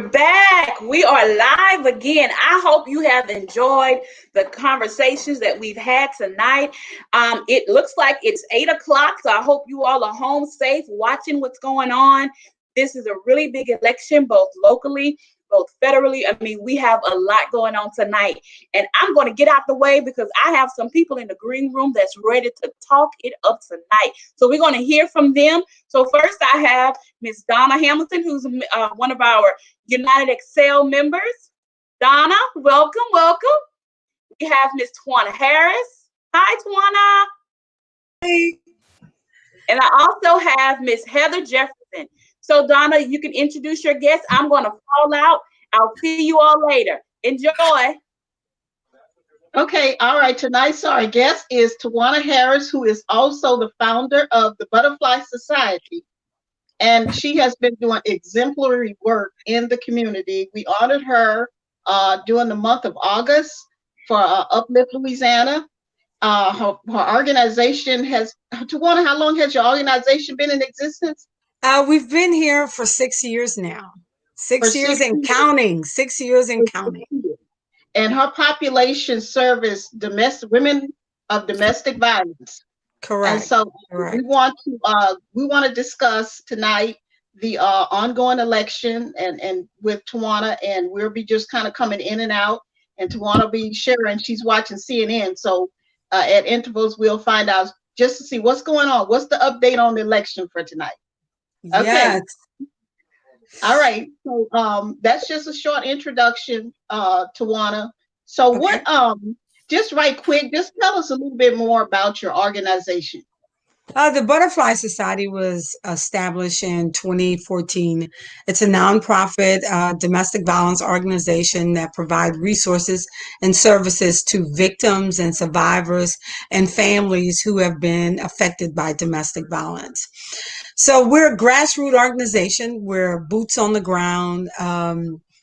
We're back. We are live again. I hope you have enjoyed the conversations that we've had tonight. It looks like it's 8 o'clock, so I hope you all are home safe, watching what's going on. This is a really big election, both locally, both federally. I mean, we have a lot going on tonight, and I'm going to get out the way because I have some people in the green room that's ready to talk it up tonight. So we're going to hear from them. So first, I have Miss Donna Hamilton, who's one of our United Excel members. Donna, welcome, welcome. We have Miss Tawana Harris. Hi, Tawana. Hey. And I also have Miss Heather Jefferson. So, Donna, you can introduce your guests. I'm going to fall out. I'll see you all later. Enjoy. Okay, all right. Tonight's our guest is Tawana Harris, who is also the founder of the Butterfly Society. And she has been doing exemplary work in the community. We honored her during the month of August for Uplift Louisiana. Her organization has, Tawana, how long has your organization been in existence? We've been here for 6 years now. 6 years and counting. 6 years and counting. And her population serves women of domestic violence. Correct. And so we want to discuss tonight the ongoing election and with Tawana, and we'll be just kind of coming in and out. And Tawana will be sharing. She's watching CNN, so at intervals we'll find out just to see what's going on. What's the update on the election for tonight? Okay. Yes. All right. So that's just a short introduction, Tawana. So what? Just right quick, just tell us a little bit more about your organization. The Butterfly Society was established in 2014. It's a nonprofit domestic violence organization that provides resources and services to victims and survivors and families who have been affected by domestic violence. So we're a grassroots organization. We're boots on the ground.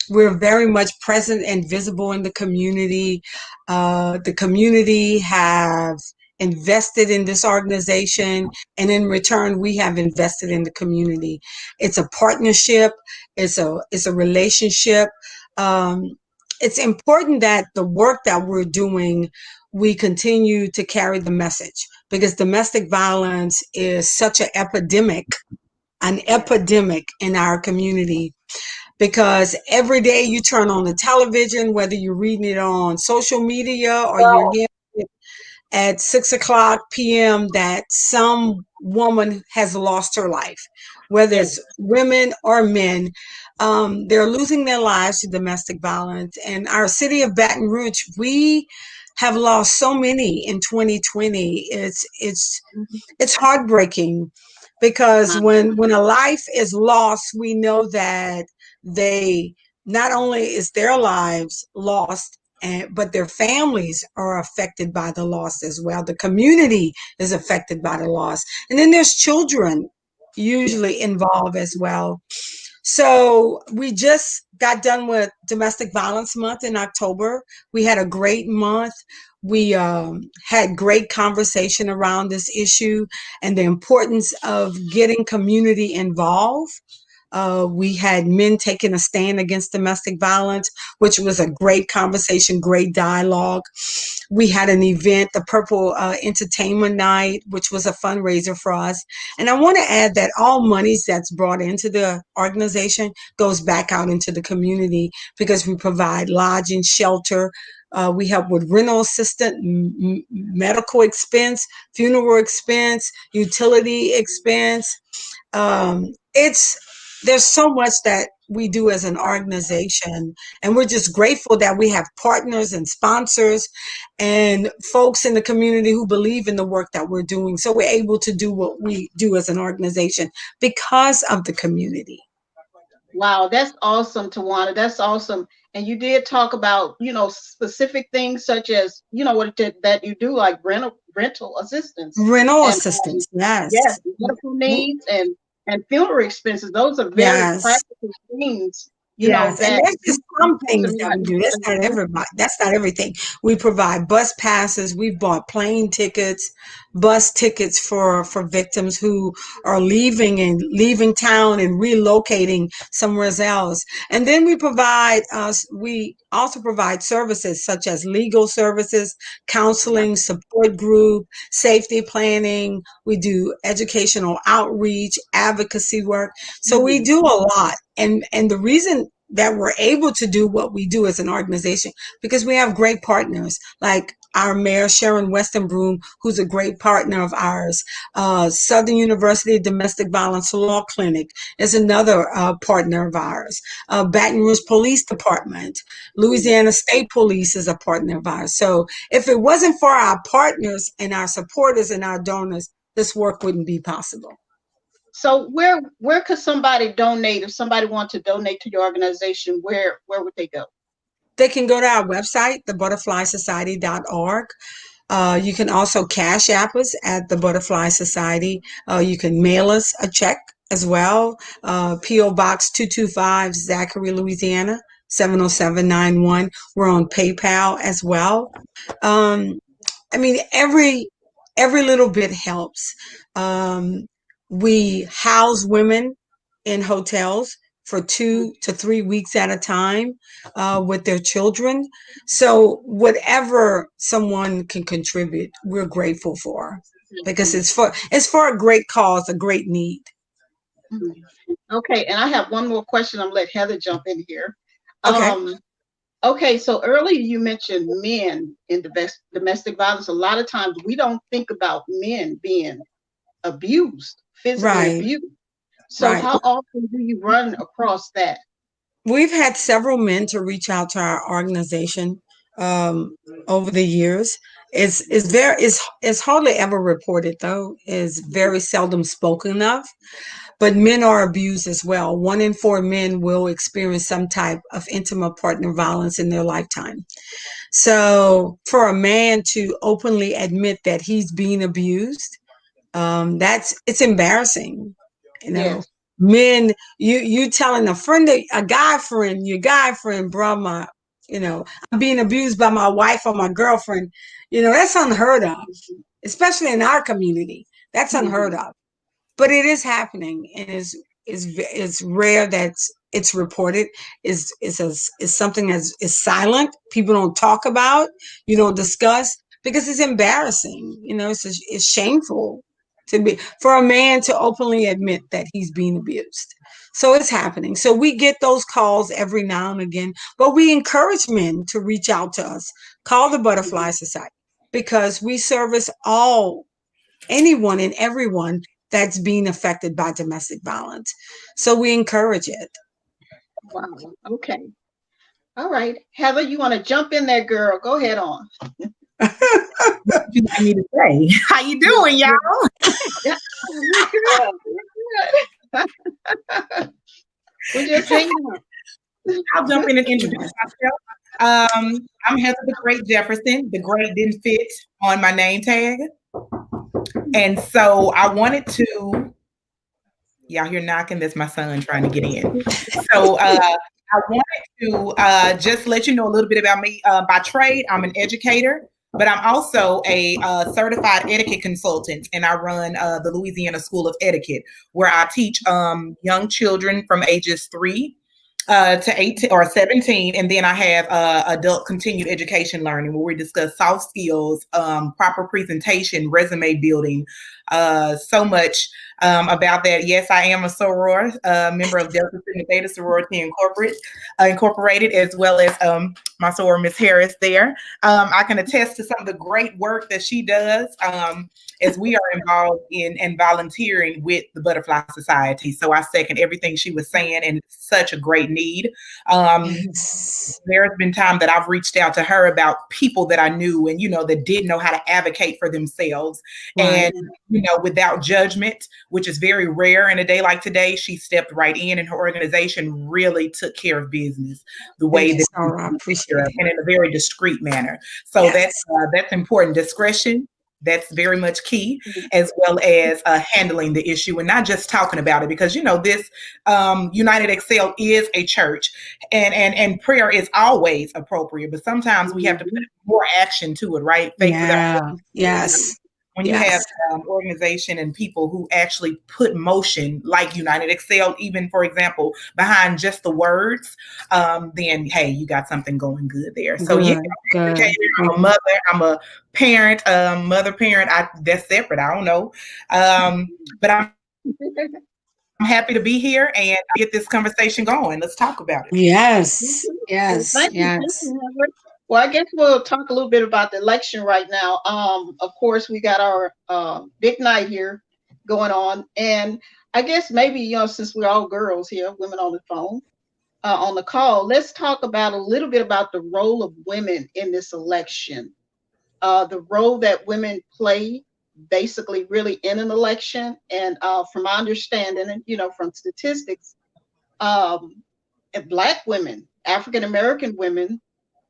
We're very much present and visible in the community. The community have invested in this organization, and in return we have invested in the community. It's a partnership. It's a relationship. It's important that the work that we're doing, we continue to carry the message, because domestic violence is such an epidemic in our community. Because every day you turn on the television, whether you're reading it on social media or you're hearing it at 6 p.m. that some woman has lost her life, whether it's women or men. They're losing their lives to domestic violence. And our city of Baton Rouge, we have lost so many in 2020. It's heartbreaking, because when a life is lost, we know that they not only is their lives lost, but their families are affected by the loss as well. The community is affected by the loss. And then there's children usually involved as well. So we just got done with Domestic Violence Month in October. We had a great month. We had great conversation around this issue and the importance of getting community involved. We had men taking a stand against domestic violence, which was a great conversation, great dialogue. We had an event, the Purple Entertainment Night, which was a fundraiser for us. And I want to add that all monies that's brought into the organization goes back out into the community, because we provide lodging, shelter. We help with rental assistance, medical expense, funeral expense, utility expense. There's so much that we do as an organization, and we're just grateful that we have partners and sponsors and folks in the community who believe in the work that we're doing. So we're able to do what we do as an organization because of the community. Wow, that's awesome, Tawana. That's awesome. And you did talk about, specific things such as, what that you do, like rental assistance. Rental assistance, yes. Yes, medical needs and funeral expenses. Those are very practical things you know, Yes, and that that's just some things that we do. That's not Mhm. everybody. That's not everything. We provide bus passes. We've bought plane tickets, bus tickets for victims who are leaving town and relocating somewhere else. And then we also provide services such as legal services, counseling, support group, safety planning. We do educational outreach, advocacy work. So we do a lot. And the reason that we're able to do what we do as an organization because we have great partners like our mayor Sharon Westenbroom, who's a great partner of ours. Southern University Domestic Violence Law Clinic is another partner of ours. Baton Rouge Police Department, Louisiana State Police is a partner of ours. So if it wasn't for our partners and our supporters and our donors, this work wouldn't be possible. So where could somebody donate if somebody wants to donate to your organization? Where would they go? They can go to our website, thebutterflysociety.org. You can also cash app us at the Butterfly Society. You can mail us a check as well. P.O. Box 225, Zachary, Louisiana, 70791. We're on PayPal as well. I mean, every little bit helps. We house women in hotels for 2 to 3 weeks at a time with their children. So whatever someone can contribute, we're grateful for because it's for a great cause, a great need. Okay, and I have one more question. I'm gonna let Heather jump in here. Okay. Okay, so earlier you mentioned men in domestic violence. A lot of times we don't think about men being abused, physically Right. abused. So Right. how often do you run across that? We've had several men to reach out to our organization over the years. It's hardly ever reported though. It's very seldom spoken of. But men are abused as well. 1 in 4 men will experience some type of intimate partner violence in their lifetime. So for a man to openly admit that he's being abused, it's embarrassing. You know, Yes. men, you telling a guy friend, your guy friend, bro, I'm being abused by my wife or my girlfriend. That's unheard of, especially in our community. That's unheard of. But it is happening, and is rare that it's reported. Is something that is silent. People don't talk about. You don't discuss because it's embarrassing. It's shameful for a man to openly admit that he's being abused. So it's happening. So we get those calls every now and again, but we encourage men to reach out to us. Call the Butterfly Society because we service anyone and everyone that's being affected by domestic violence. So we encourage it. Wow. Okay. All right. Heather, you want to jump in there, girl? Go ahead on. What would you like me to say? How you doing, y'all? Yeah, we're good. We're just hanging out. I'll jump in and introduce myself. I'm Heather the Great Jefferson. The great didn't fit on my name tag. And so I wanted to, y'all hear knocking, that's my son trying to get in. So I wanted to just let you know a little bit about me. By trade, I'm an educator, but I'm also a certified etiquette consultant, and I run the Louisiana School of Etiquette, where I teach young children from ages 3 to 18 or 17. And then I have adult continued education learning, where we discuss soft skills, proper presentation, resume building, so much about that. Yes, I am a soror, member of Delta Sigma Theta Sorority Incorporated, as well as my soror, Miss Harris there. I can attest to some of the great work that she does as we are involved in and volunteering with the Butterfly Society. So I second everything she was saying, and it's such a great need. There's been time that I've reached out to her about people that I knew and, that didn't know how to advocate for themselves. Right. And, without judgment, which is very rare in a day like today, she stepped right in, and her organization really took care of business the way that I appreciate it. And in a very discreet manner. So yes. That's important. Discretion That's very much key, as well as handling the issue and not just talking about it, because this United Excel is a church, and prayer is always appropriate, but sometimes we have to put more action to it, right? Faith Yeah. Yes. When you have organization and people who actually put motion, like United Excel, even for example, behind just the words, then hey, you got something going good there. So good. I'm a mother, I'm a parent, mother, parent. That's separate. I don't know, but I'm happy to be here and get this conversation going. Let's talk about it. Yes. Thank you. Well, I guess we'll talk a little bit about the election right now. Of course, we got our big night here going on. And I guess maybe, since we're all girls here, women on the phone, on the call, let's talk about a little bit about the role of women in this election. The role that women play basically really in an election. And from my understanding, and, from statistics, Black women, African-American women,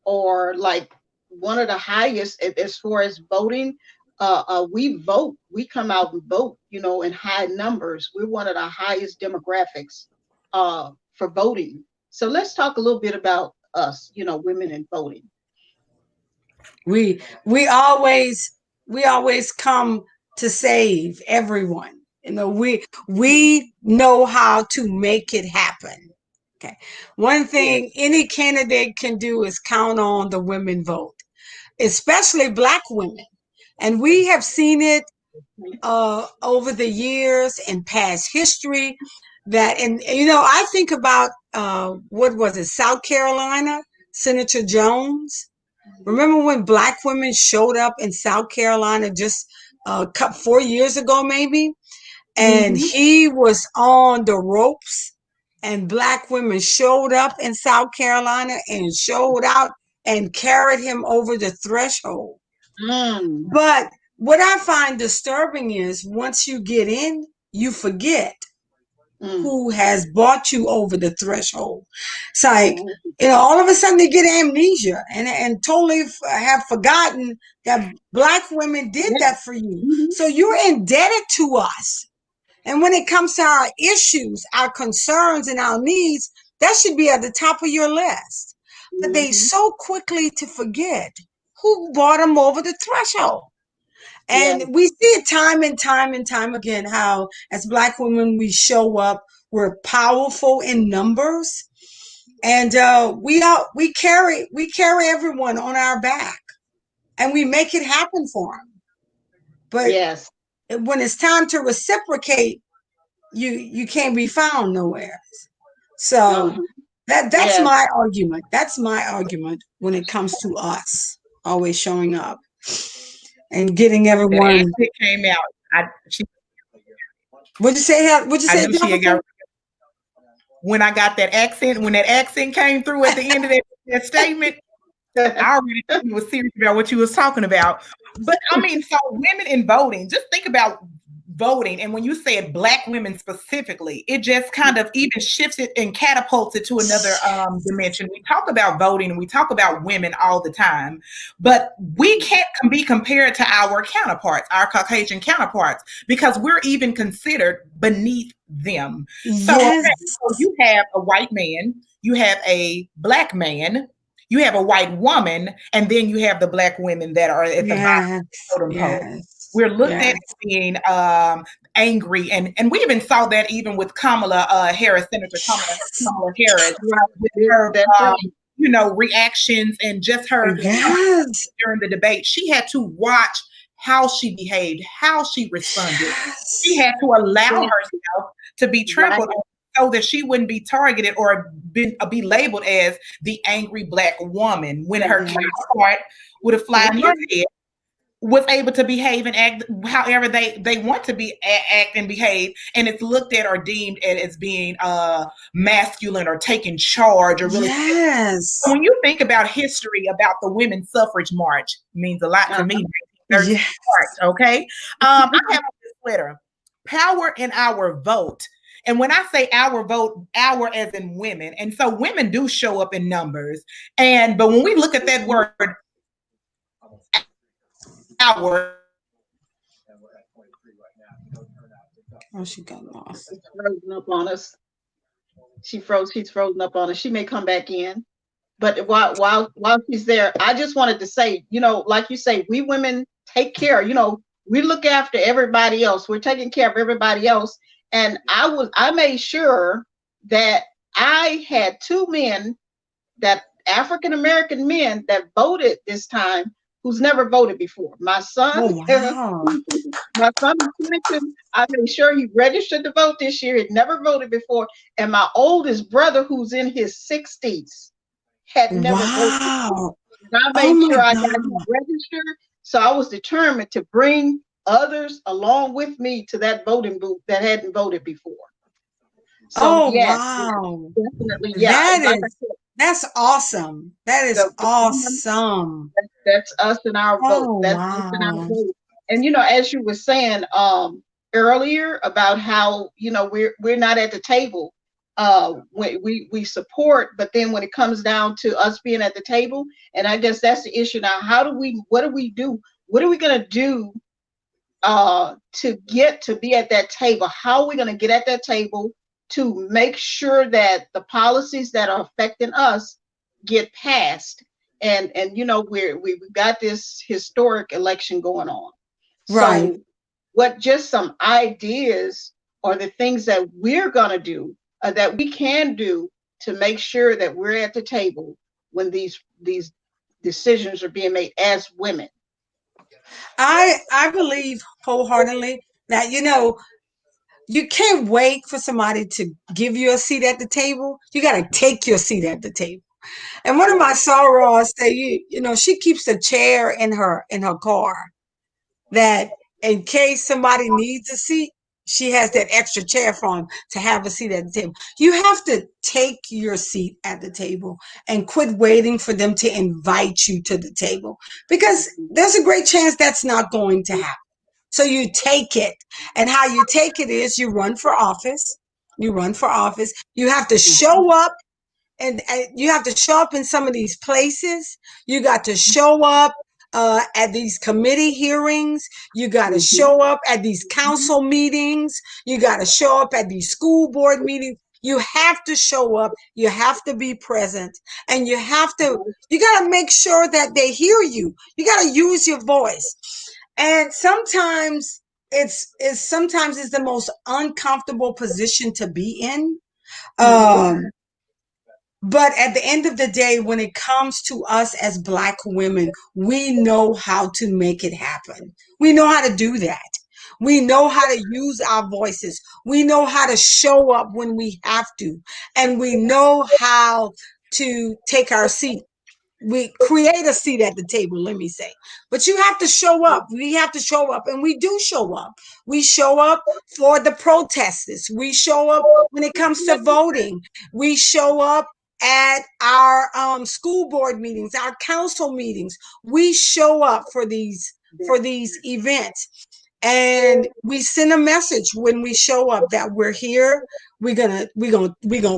or like one of the highest as far as voting. We vote, we come out and vote, in high numbers. We're one of the highest demographics for voting. So let's talk a little bit about us, women in voting. We always come to save everyone. We know how to make it happen. Okay. One thing any candidate can do is count on the women vote, especially Black women. And we have seen it over the years in past history that, and I think about, what was it, South Carolina, Senator Jones. Remember when Black women showed up in South Carolina just 4 years ago, maybe? And he was on the ropes. And Black women showed up in South Carolina and showed out and carried him over the threshold. But what I find disturbing is once you get in, you forget who has brought you over the threshold. It's like, all of a sudden they get amnesia and totally have forgotten that Black women did that for you. So you're indebted to us. And when it comes to our issues, our concerns, and our needs, that should be at the top of your list. But they so quickly to forget who brought them over the threshold. And we see it time and time again, how as Black women, we show up, we're powerful in numbers. And we carry everyone on our back. And we make it happen for them. But when it's time to reciprocate, you can't be found nowhere. So that's my argument. That's my argument when it comes to us always showing up and getting everyone. It came out. What'd you say? When I got that accent, when that accent came through at the end of that statement, I already knew you were serious about what you was talking about. But I mean, so women in voting, just think about voting. And when you said Black women specifically, it just kind of even shifts it and catapults it to another dimension. We talk about voting and we talk about women all the time, but we can't be compared to our counterparts, our Caucasian counterparts, because we're even considered beneath them. So you have a white man, you have a Black man, you have a white woman, and then you have the Black women that are at the bottom. We're looked at as being angry, and we even saw that even with Kamala Harris, Senator Kamala Harris, with her, reactions and just her during the debate. She had to watch how she behaved, how she responded. She had to allow herself to be trampled on so that she wouldn't be targeted or be labeled as the angry Black woman when her counterpart would have fly in her head, was able to behave and act however they want to act and behave, and it's looked at or deemed as being masculine or taking charge or really. So when you think about history about the women's suffrage march, it means a lot to me. Okay, I have this letter, "Power in Our Vote." And when I say our vote, our as in women, and so women do show up in numbers. But when we look at that word, our, Oh, she got lost. She's frozen up on us. She's frozen up on us. She may come back in. But while she's there, I just wanted to say, like you say, we women take care. We look after everybody else. We're taking care of everybody else. And I made sure that I had two men, that African American men, that voted this time, who's never voted before. My son, Oh, wow. my son is 22. I made sure he registered to vote this year. He'd never voted before. And my oldest brother, who's in his 60s, had never voted. Wow. I made sure I got him registered. So I was determined to bring others along with me to that voting booth that hadn't voted before. So yes, wow. definitely, yeah. That's awesome. That is awesome. That's us and our vote. That's us and our vote. And as you were saying earlier about how we're not at the table. We support, but then when it comes down to us being at the table, and I guess that's the issue now. What do we do? What are we gonna do to get to be at that table? How are we gonna get at that table to make sure that the policies that are affecting us get passed? And we've got this historic election going on. Right. So what just some ideas or the things that we're gonna do, that we can do to make sure that we're at the table when these decisions are being made as women? I believe wholeheartedly that you can't wait for somebody to give you a seat at the table. You got to take your seat at the table. And one of my sorors say, she keeps a chair in her car, that in case somebody needs a seat, she has that extra chair for him to have a seat at the table. You have to take your seat at the table and quit waiting for them to invite you to the table, because there's a great chance that's not going to happen. So you take it. And how you take it is you run for office. You run for office. You have to show up, and you have to show up in some of these places. You got to show up at these committee hearings. You got to show up at these council meetings. You got to show up at these school board meetings. You have to show up. You have to be present, and you got to make sure that they hear you. You got to use your voice. And sometimes it's the most uncomfortable position to be in. But at the end of the day, when it comes to us as Black women, we know how to make it happen. We know how to do that. We know how to use our voices. We know how to show up when we have to. And we know how to take our seat. We create a seat at the table, let me say. But you have to show up. We have to show up, and we do show up. We show up for the protesters. We show up when it comes to voting. We show up at our school board meetings, our council meetings. We show up for these events. And we send a message when we show up that we're here. We're gonna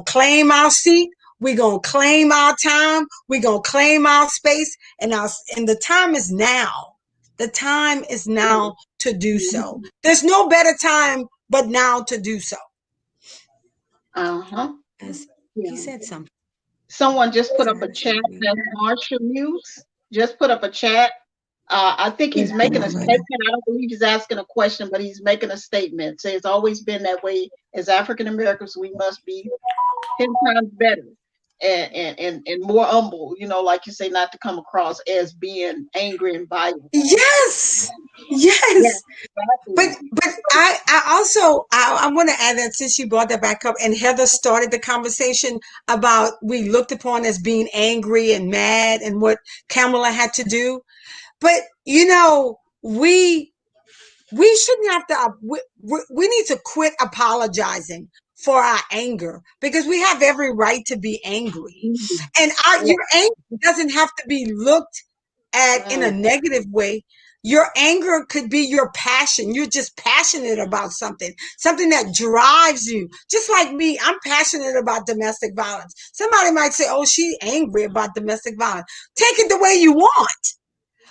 claim our seat. We're going to claim our time. We're going to claim our space. And the time is now. The time is now to do so. There's no better time but now to do so. He said something. Someone just put up a chat. That's Marshall Muse. Just put up a chat. I think he's making a statement. I don't believe he's asking a question, but he's making a statement. Say it's always been that way. As African Americans, we must be 10 times better and more humble, like you say, not to come across as being angry and violent. Yes. But I also want to add that, since you brought that back up, and Heather started the conversation about we looked upon as being angry and mad and what Kamala had to do. But we shouldn't have to. We need to quit apologizing for our anger, because we have every right to be angry. And your anger doesn't have to be looked at in a negative way. Your anger could be your passion. You're just passionate about something that drives you. Just like me, I'm passionate about domestic violence. Somebody might say, oh, she's angry about domestic violence. Take it the way you want.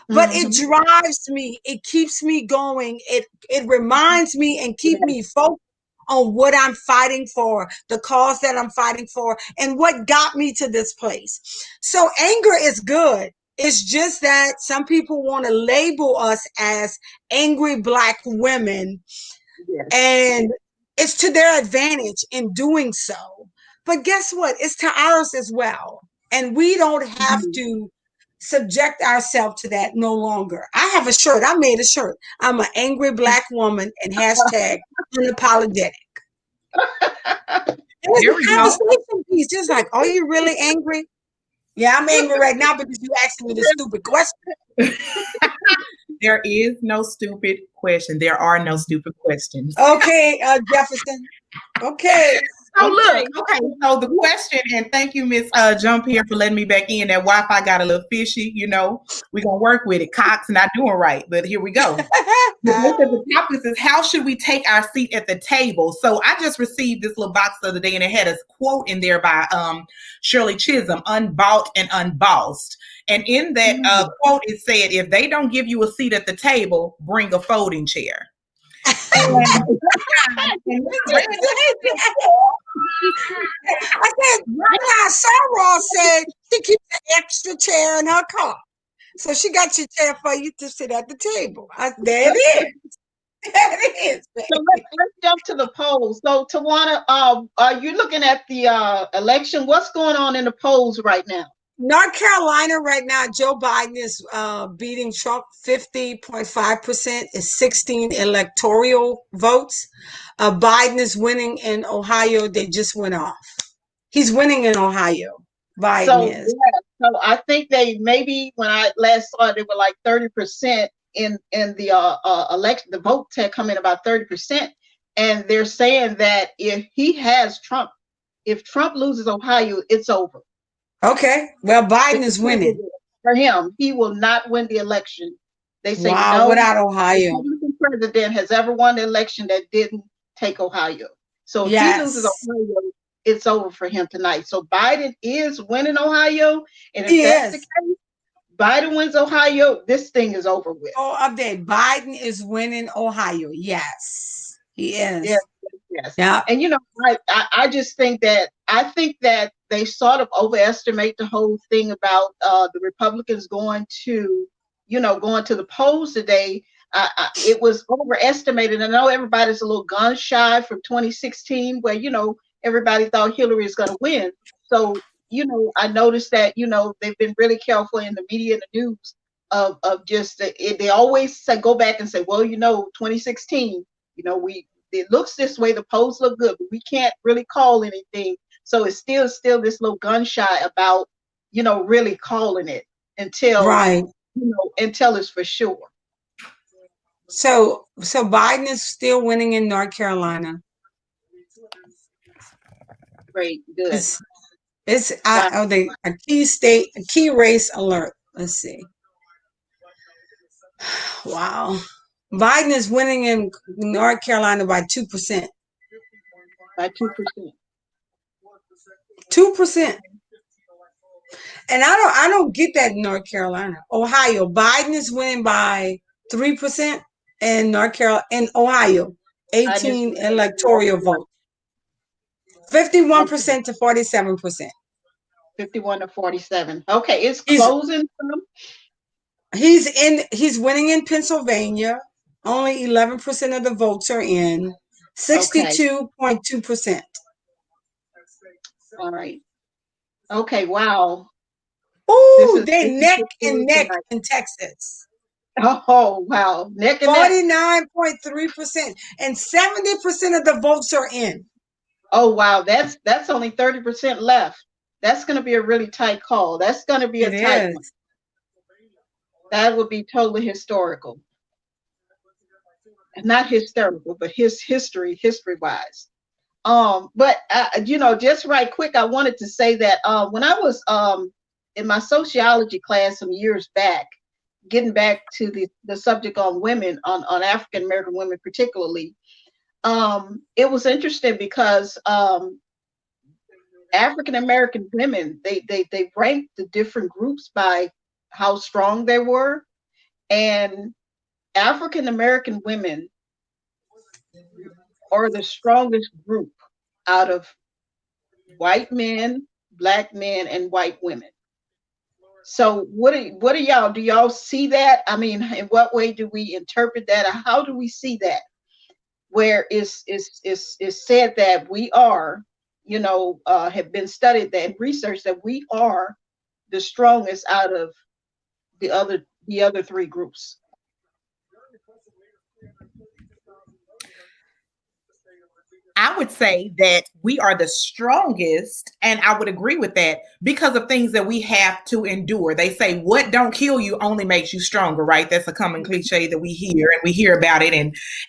But it drives me. It keeps me going. It reminds me and keep me focused on what I'm fighting for, the cause that I'm fighting for, and what got me to this place. So anger is good. It's just that some people want to label us as angry Black women, Yes. and it's to their advantage in doing so. But guess what? It's to ours as well. And we don't have to subject ourselves to that no longer. I have a shirt. I made a shirt. I'm an angry Black woman and hashtag unapologetic. It's There a we go. conversation piece. Just like, are you really angry? Yeah, I'm angry right now because you asked me this stupid question. There is no stupid question. There are no stupid questions. Okay, Jefferson. Okay. So look, okay. So the question, and thank you, Miss Jump here for letting me back in. That Wi-Fi got a little fishy. You know, we're gonna work with it. Cox not doing right, but here we go. The topic is how should we take our seat at the table? So I just received this little box the other day, and it had a quote in there by Shirley Chisholm, "Unbought and unbossed." And in that quote, it said, "If they don't give you a seat at the table, bring a folding chair." I said, I saw Ross said she keeps an extra chair in her car. So she got your chair for you to sit at the table. There it is. There it is. So let's jump to the polls. So Tawana, are you looking at the election? What's going on in the polls right now? North Carolina right now, Joe Biden is beating Trump 50.5%. It's 16 electoral votes. Biden is winning in Ohio. They just went off. He's winning in Ohio. Biden is. Yeah, so I think they maybe when I last saw it, they were like 30% in the election. The votes had come in about 30%, and they're saying that if Trump loses Ohio, it's over. Okay. Well, Biden is winning. For him, he will not win the election. They say no without Ohio. No Republican president has ever won the election that didn't take Ohio. So if he loses Ohio, it's over for him tonight. So Biden is winning Ohio, and if that's the case, Biden wins Ohio, this thing is over with. Oh, update. Biden is winning Ohio. Yes, he is. Yes. Yeah. And you know, I just think that they sort of overestimate the whole thing about the Republicans going to the polls today. It was overestimated. I know everybody's a little gun shy from 2016, where everybody thought Hillary is going to win. So I noticed that they've been really careful in the media and the news of just they always go back and say, well, 2016, it looks this way, the polls look good, but we can't really call anything. So it's still this little gun shy about really calling it until until it's for sure. So Biden is still winning in North Carolina. Great, good. It's a key race alert. Let's see. Wow. Biden is winning in North Carolina by 2%. By 2%. 2%. And I don't get that in North Carolina. Ohio, Biden is winning by 3% in Ohio, 18 electoral votes. 51% to 47%. 51 to 47. Okay, it's closing. He's winning in Pennsylvania. Only 11% of the votes are in. 62.2%. All right. Okay, wow. Oh, they neck and neck in Texas. Oh, wow. Neck and 49.3%. And 70% of the votes are in. Oh, wow. That's only 30% left. That's going to be a really tight call. That's going to be a tight one. That would be totally historical. Not hysterical, but history-wise. But just right quick, I wanted to say that when I was in my sociology class some years back, getting back to the subject on women, on African American women particularly, it was interesting because African American women, they ranked the different groups by how strong they were, and African American women are the strongest group out of white men, black men, and white women. So what do y'all, do y'all see that? I mean, in what way do we interpret that? Or how do we see that? Where is said that we are, have been studied that research that we are the strongest out of the other three groups. I would say that we are the strongest, and I would agree with that because of things that we have to endure. They say what don't kill you only makes you stronger, right? That's a common cliche that we hear, and we hear about it.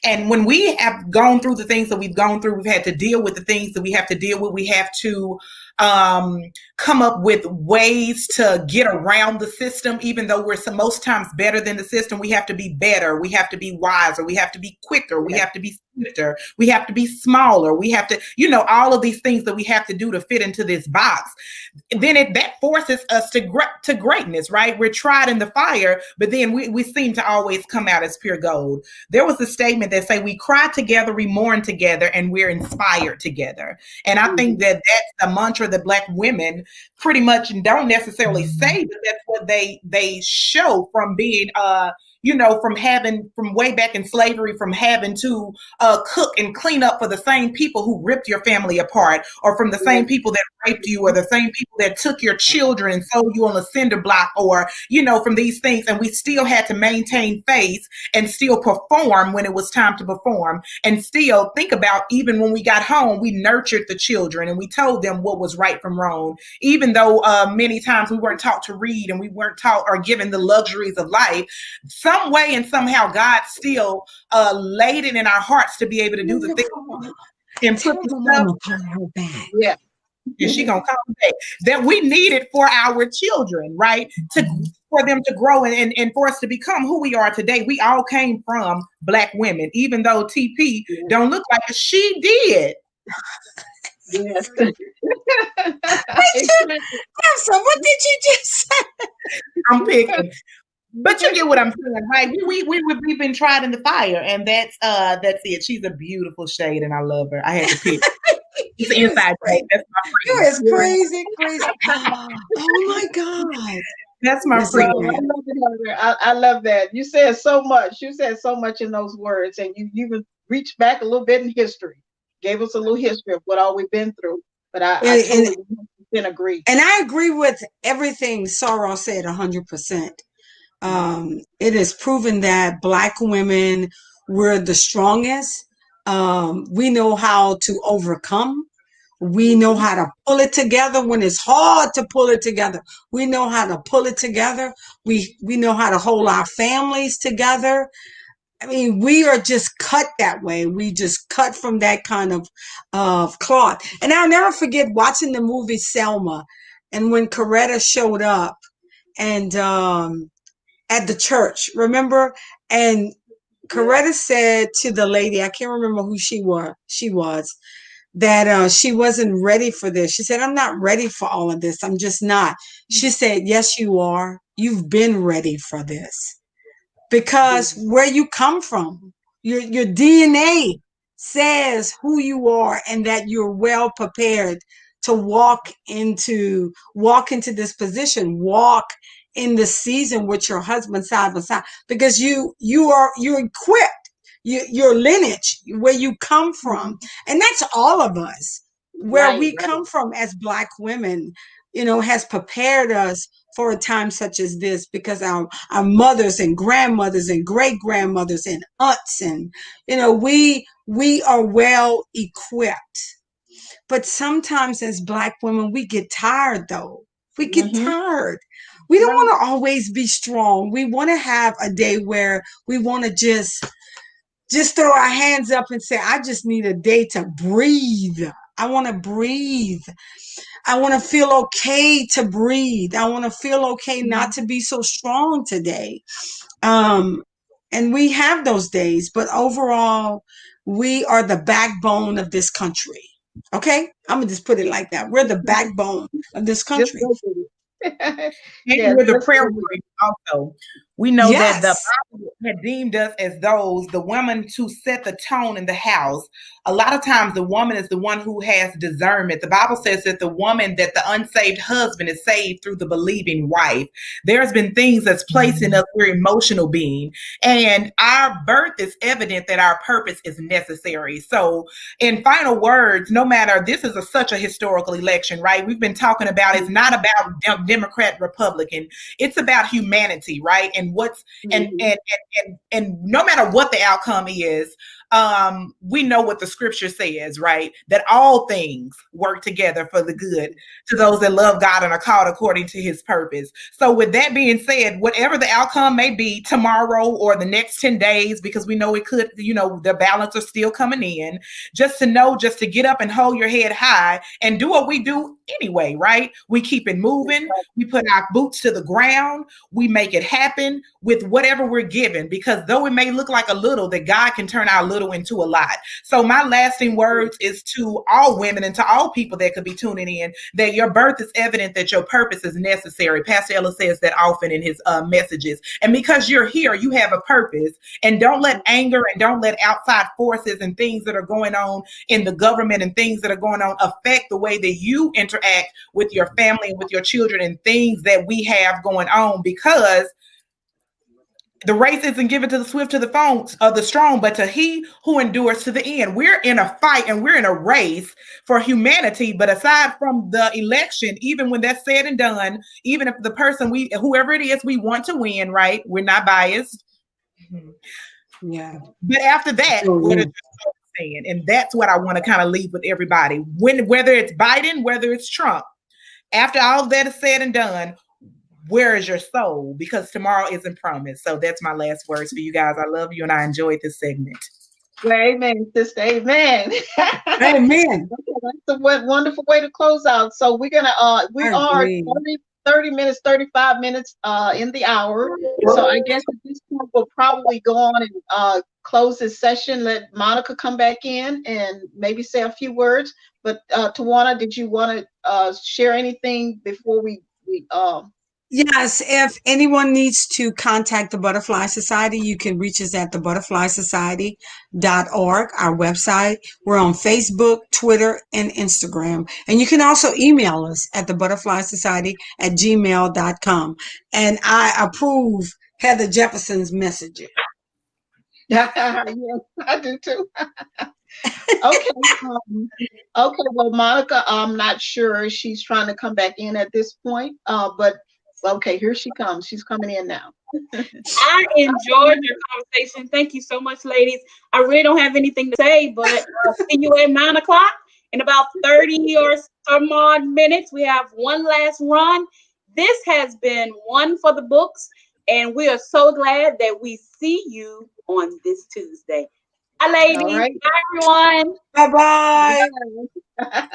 And when we have gone through the things that we've gone through, we've had to deal with the things that we have to deal with. We have to come up with ways to get around the system, even though we're most times better than the system. We have to be better. We have to be wiser. We have to be quicker. We have to be swifter. We have to be smaller. We have to, all of these things that we have to do to fit into this box. Then that forces us to greatness, right? We're tried in the fire, but then we seem to always come out as pure gold. There was a statement that say we cry together, we mourn together, and we're inspired together. And I think that that's a mantra that Black women pretty much don't necessarily say, but that's what they show from being from way back in slavery, from having to cook and clean up for the same people who ripped your family apart, or from the same people that raped you, or the same people that took your children and sold you on a cinder block, or, from these things. And we still had to maintain faith and still perform when it was time to perform. And still think about, even when we got home, we nurtured the children and we told them what was right from wrong, even though many times we weren't taught to read and we weren't taught or given the luxuries of life. Some way and somehow God still laid it in our hearts to be able to do the things and put the stuff. Yeah. And she gonna come back that we needed for our children, right? For them to grow and for us to become who we are today. We all came from Black women, even though TP don't look like it, she did. Yes. What did you just say? I'm picking. But you get what I'm saying, right? We've been tried in the fire, and that's it. She's a beautiful shade, and I love her. I had to pick. It's inside shade. That's my friend. You is crazy. Oh my God. That's my friend. I love that. You said so much. You said so much in those words, and you even reached back a little bit in history. Gave us a little history of what all we've been through. But I totally agree. And I agree with everything Sorrel said 100%. It is proven that Black women were the strongest. We know how to overcome. We know how to pull it together when it's hard to pull it together. We know how to pull it together. We know how to hold our families together. I mean, we are just cut that way. We just cut from that kind of cloth. And I'll never forget watching the movie Selma, and when Coretta showed up and at the church, remember? And Coretta said to the lady, I can't remember who she was, that she wasn't ready for this. She said, I'm not ready for all of this. I'm just not. She said, yes, you are. You've been ready for this. Because where you come from, your DNA says who you are and that you're well prepared to walk into this position, walk in the season with your husband side by side, because you're equipped, your lineage, where you come from. And that's all of us, where we come from as Black women, has prepared us for a time such as this, because our mothers and grandmothers and great grandmothers and aunts, and we are well equipped. But sometimes as Black women, we get tired though. We get tired. We don't want to always be strong. We want to have a day where we want to just throw our hands up and say, I just need a day to breathe. I want to breathe. I want to feel okay to breathe. I want to feel okay not to be so strong today. And we have those days, but overall, we are the backbone of this country. Okay? I'm going to just put it like that. We're the backbone of this country. We're the prayer warriors also. We know that the Yes. Bible had deemed us as the women to set the tone in the house. A lot of times the woman is the one who has discernment. The Bible says that that the unsaved husband is saved through the believing wife. There's been things that's placed in us, we're emotional being. And our birth is evident that our purpose is necessary. So in final words, no matter, this is such a historical election, right? We've been talking about, it's not about Democrat, Republican. It's about humanity, right? And and no matter what the outcome is, we know what the scripture says, right? That all things work together for the good to those that love God and are called according to his purpose. So with that being said, whatever the outcome may be tomorrow or the next 10 days, because we know it could, the ballots are still coming in, just to get up and hold your head high and do what we do anyway, right? We keep it moving. We put our boots to the ground. We make it happen with whatever we're given, because though it may look like a little, that God can turn our little into a lot. So my lasting words is to all women and to all people that could be tuning in, that your birth is evident that your purpose is necessary. Pastor Ella says that often in his messages. And because you're here, you have a purpose. And don't let anger and don't let outside forces and things that are going on in the government and things that are going on affect the way that you interact with your family and with your children and things that we have going on, because the race isn't given to the swift, to the strong, but to he who endures to the end. We're in a fight and we're in a race for humanity. But aside from the election, even when that's said and done, even if the person whoever it is, we want to win, right? We're not biased. Yeah. But after that, what is saying? And that's what I want to kind of leave with everybody. Whether it's Biden, whether it's Trump, after all of that is said and done, where is your soul? Because tomorrow isn't promised. So that's my last words for you guys. I love you and I enjoyed this segment. Well, amen, sister. Amen. Amen. That's a wonderful way to close out. So we're gonna we are 30 minutes, 35 minutes in the hour. So I guess at this point we'll probably go on and close this session. Let Monica come back in and maybe say a few words. But Tawana, did you want to share anything before we Yes, if anyone needs to contact the Butterfly Society, you can reach us at thebutterflysociety.org, our website. We're on Facebook, Twitter, and Instagram. And you can also email us at thebutterflysociety@gmail.com. And I approve Heather Jefferson's messaging. Yes, I do too. Okay. Okay. Well, Monica, I'm not sure she's trying to come back in at this point, but okay, here she comes. She's coming in now. I enjoyed your conversation. Thank you so much, ladies. I really don't have anything to say, but see you at 9 o'clock. In about 30 or some odd minutes, we have one last run. This has been one for the books, and we are so glad that we see you on this Tuesday. Bye, ladies. All right. Bye, everyone. Bye-bye. Bye.